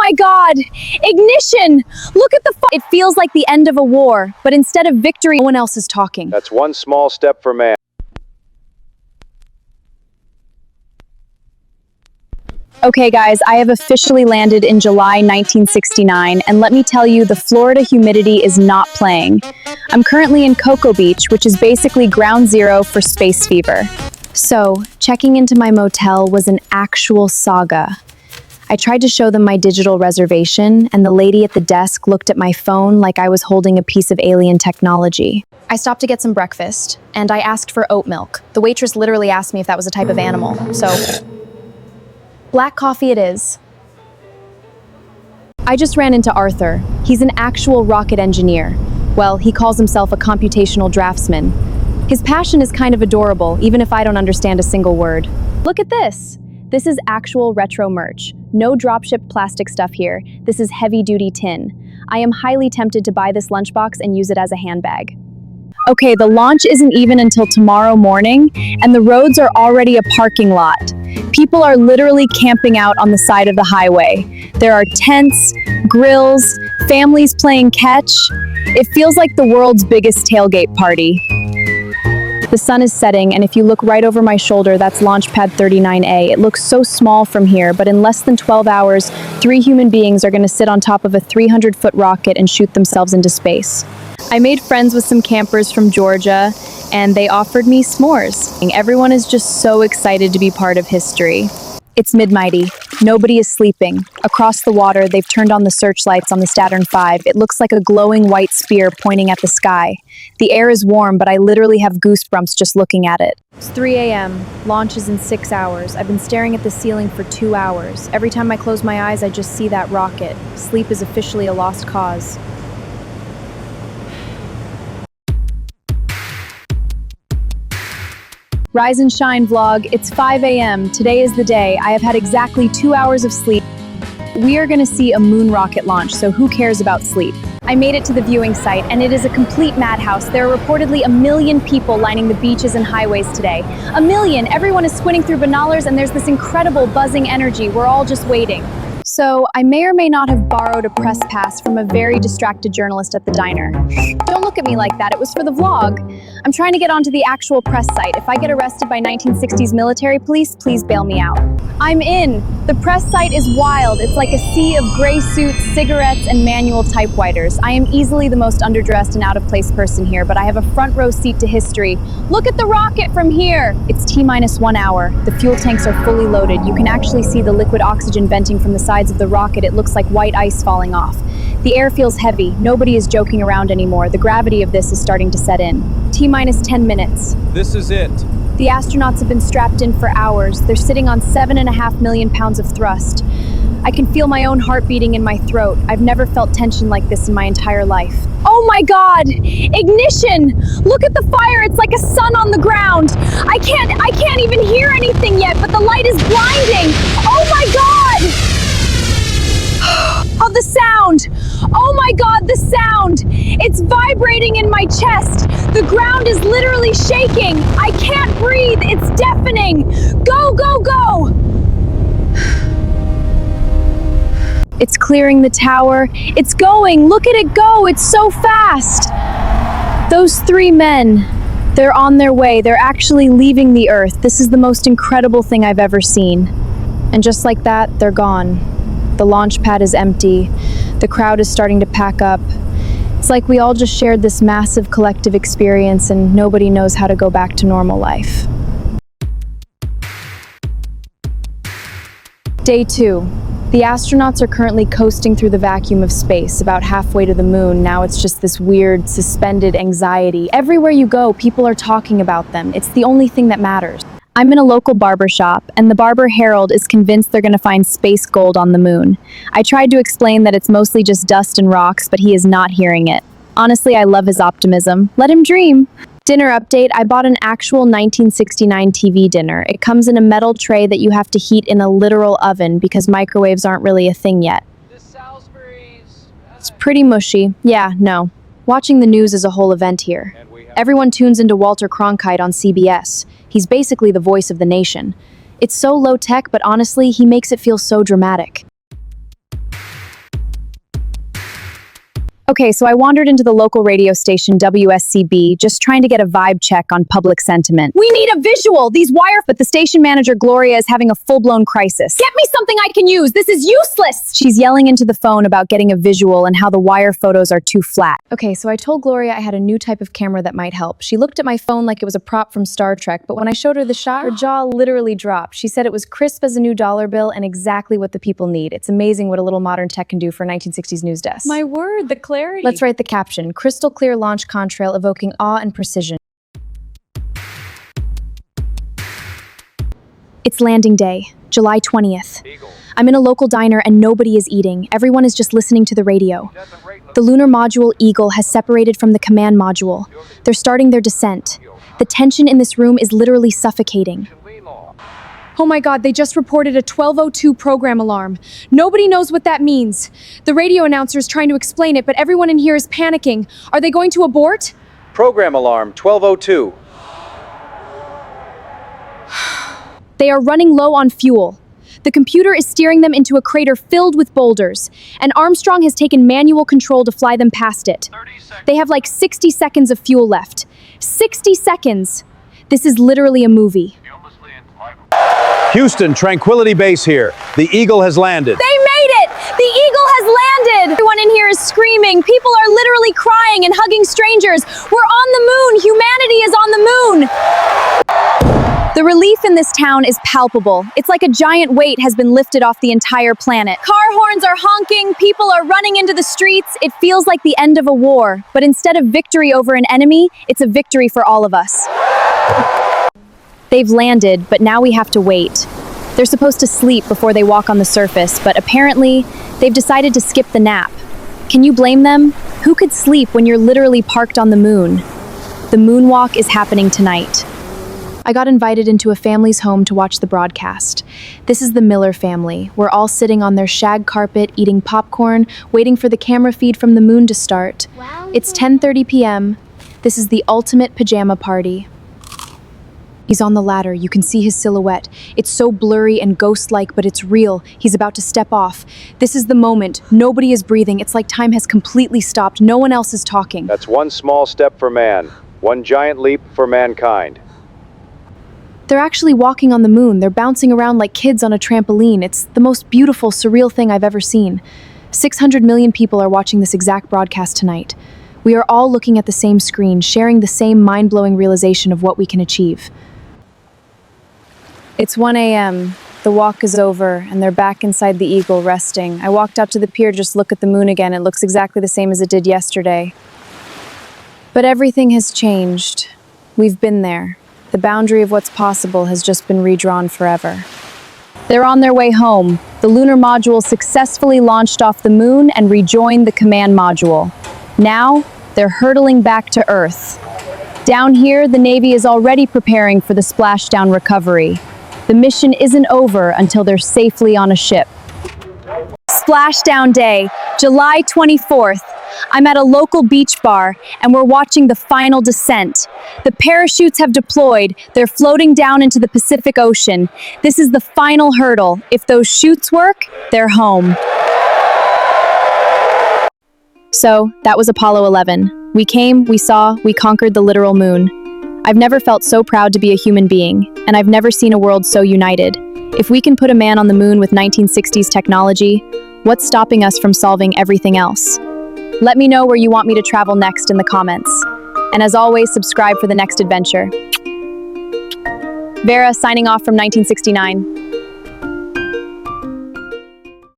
my God! Ignition! Look at the It feels like the end of a war, but instead of victory, no one else is talking. That's one small step for man. Okay guys, I have officially landed in July 1969, and let me tell you, the Florida humidity is not playing. I'm currently in Cocoa Beach, which is basically ground zero for space fever. So, checking into my motel was an actual saga. I tried to show them my digital reservation, and the lady at the desk looked at my phone like I was holding a piece of alien technology. I stopped to get some breakfast, and I asked for oat milk. The waitress literally asked me if that was a type of animal, so black coffee it is. I just ran into Arthur. He's an actual rocket engineer. Well, he calls himself a computational draftsman. His passion is kind of adorable, even if I don't understand a single word. Look at this. This is actual retro merch. No dropship plastic stuff here. This is heavy-duty tin. I am highly tempted to buy this lunchbox and use it as a handbag. Okay, the launch isn't even until tomorrow morning, and the roads are already a parking lot. People are literally camping out on the side of the highway. There are tents, grills, families playing catch. It feels like the world's biggest tailgate party. The sun is setting, and if you look right over my shoulder, that's Launch Pad 39A. It looks so small from here, but in less than 12 hours, 3 human beings are going to sit on top of a 300-foot rocket and shoot themselves into space. I made friends with some campers from Georgia, and they offered me s'mores. Everyone is just so excited to be part of history. It's mid-mighty. Nobody is sleeping. Across the water, they've turned on the searchlights on the Saturn V. It looks like a glowing white spear pointing at the sky. The air is warm, but I literally have goosebumps just looking at it. It's 3 a.m. Launch is in 6 hours. I've been staring at the ceiling for 2 hours. Every time I close my eyes, I just see that rocket. Sleep is officially a lost cause. Rise and shine vlog, it's 5 a.m. Today is the day. I have had exactly 2 hours of sleep. We are gonna see a moon rocket launch, so who cares about sleep? I made it to the viewing site, and it is a complete madhouse. There are reportedly 1 million people lining the beaches and highways today. 1 million! Everyone is squinting through binoculars, and there's this incredible buzzing energy. We're all just waiting. So, I may or may not have borrowed a press pass from a very distracted journalist at the diner. Don't look at me like that, it was for the vlog. I'm trying to get onto the actual press site. If I get arrested by 1960s military police, please bail me out. I'm in! The press site is wild. It's like a sea of gray suits, cigarettes, and manual typewriters. I am easily the most underdressed and out-of-place person here, but I have a front row seat to history. Look at the rocket from here! It's T-minus 1 hour. The fuel tanks are fully loaded. You can actually see the liquid oxygen venting from the sides of the rocket. It looks like white ice falling off. The air feels heavy. Nobody is joking around anymore. The gravity of this is starting to set in. T-minus 10 minutes. This is it. The astronauts have been strapped in for hours. They're sitting on 7.5 million pounds of thrust. I can feel my own heart beating in my throat. I've never felt tension like this in my entire life. Oh my God! Ignition! Look at the fire, it's like a sun on the ground. I can't even hear anything yet, but the light is blinding. Oh my God! Oh, the sound! Oh my God, the sound! It's vibrating in my chest. The ground is literally shaking. I can't breathe. It's deafening. Go, go, go! It's clearing the tower. It's going. Look at it go. It's so fast. Those 3 men, they're on their way. They're actually leaving the Earth. This is the most incredible thing I've ever seen. And just like that, they're gone. The launch pad is empty. The crowd is starting to pack up. It's like we all just shared this massive collective experience and nobody knows how to go back to normal life. Day 2. The astronauts are currently coasting through the vacuum of space, about halfway to the moon. Now it's just this weird, suspended anxiety. Everywhere you go, people are talking about them. It's the only thing that matters. I'm in a local barber shop, and the barber Harold is convinced they're gonna find space gold on the moon. I tried to explain that it's mostly just dust and rocks, but he is not hearing it. Honestly, I love his optimism. Let him dream. Dinner update, I bought an actual 1969 TV dinner. It comes in a metal tray that you have to heat in a literal oven because microwaves aren't really a thing yet. It's pretty mushy. Yeah, no. Watching the news is a whole event here. Everyone tunes into Walter Cronkite on CBS. He's basically the voice of the nation. It's so low-tech, but honestly, he makes it feel so dramatic. Okay, so I wandered into the local radio station WSCB, just trying to get a vibe check on public sentiment. We need a visual! But the station manager, Gloria, is having a full-blown crisis. Get me something I can use! This is useless! She's yelling into the phone about getting a visual and how the wire photos are too flat. Okay, so I told Gloria I had a new type of camera that might help. She looked at my phone like it was a prop from Star Trek, but when I showed her the shot, her jaw literally dropped. She said it was crisp as a new dollar bill and exactly what the people need. It's amazing what a little modern tech can do for a 1960s news desk. My word, the clarity. Let's write the caption. Crystal clear launch contrail evoking awe and precision. It's landing day, July 20th. I'm in a local diner and nobody is eating. Everyone is just listening to the radio. The lunar module Eagle has separated from the command module. They're starting their descent. The tension in this room is literally suffocating. Oh my God, they just reported a 12:02 program alarm. Nobody knows what that means. The radio announcer is trying to explain it, but everyone in here is panicking. Are they going to abort? Program alarm 12:02. They are running low on fuel. The computer is steering them into a crater filled with boulders, and Armstrong has taken manual control to fly them past it. They have like 60 seconds of fuel left. 60 seconds! This is literally a movie. Houston, Tranquility Base here. The Eagle has landed. They made it! The Eagle has landed! Everyone in here is screaming. People are literally crying and hugging strangers. We're on the moon! Humanity is on the moon! The relief in this town is palpable. It's like a giant weight has been lifted off the entire planet. Car horns are honking, people are running into the streets. It feels like the end of a war. But instead of victory over an enemy, it's a victory for all of us. They've landed, but now we have to wait. They're supposed to sleep before they walk on the surface, but apparently, they've decided to skip the nap. Can you blame them? Who could sleep when you're literally parked on the moon? The moonwalk is happening tonight. I got invited into a family's home to watch the broadcast. This is the Miller family. We're all sitting on their shag carpet, eating popcorn, waiting for the camera feed from the moon to start. It's 10:30 p.m. This is the ultimate pajama party. He's on the ladder. You can see his silhouette. It's so blurry and ghost-like, but it's real. He's about to step off. This is the moment. Nobody is breathing. It's like time has completely stopped. No one else is talking. That's one small step for man, one giant leap for mankind. They're actually walking on the moon. They're bouncing around like kids on a trampoline. It's the most beautiful, surreal thing I've ever seen. 600 million people are watching this exact broadcast tonight. We are all looking at the same screen, sharing the same mind-blowing realization of what we can achieve. It's 1 a.m. The walk is over, and they're back inside the Eagle, resting. I walked out to the pier to just look at the moon again. It looks exactly the same as it did yesterday. But everything has changed. We've been there. The boundary of what's possible has just been redrawn forever. They're on their way home. The lunar module successfully launched off the moon and rejoined the command module. Now, they're hurtling back to Earth. Down here, the Navy is already preparing for the splashdown recovery. The mission isn't over until they're safely on a ship. Splashdown Day, July 24th. I'm at a local beach bar, and we're watching the final descent. The parachutes have deployed. They're floating down into the Pacific Ocean. This is the final hurdle. If those chutes work, they're home. So, that was Apollo 11. We came, we saw, we conquered the literal moon. I've never felt so proud to be a human being, and I've never seen a world so united. If we can put a man on the moon with 1960s technology, what's stopping us from solving everything else? Let me know where you want me to travel next in the comments. And as always, subscribe for the next adventure. Vera signing off from 1969.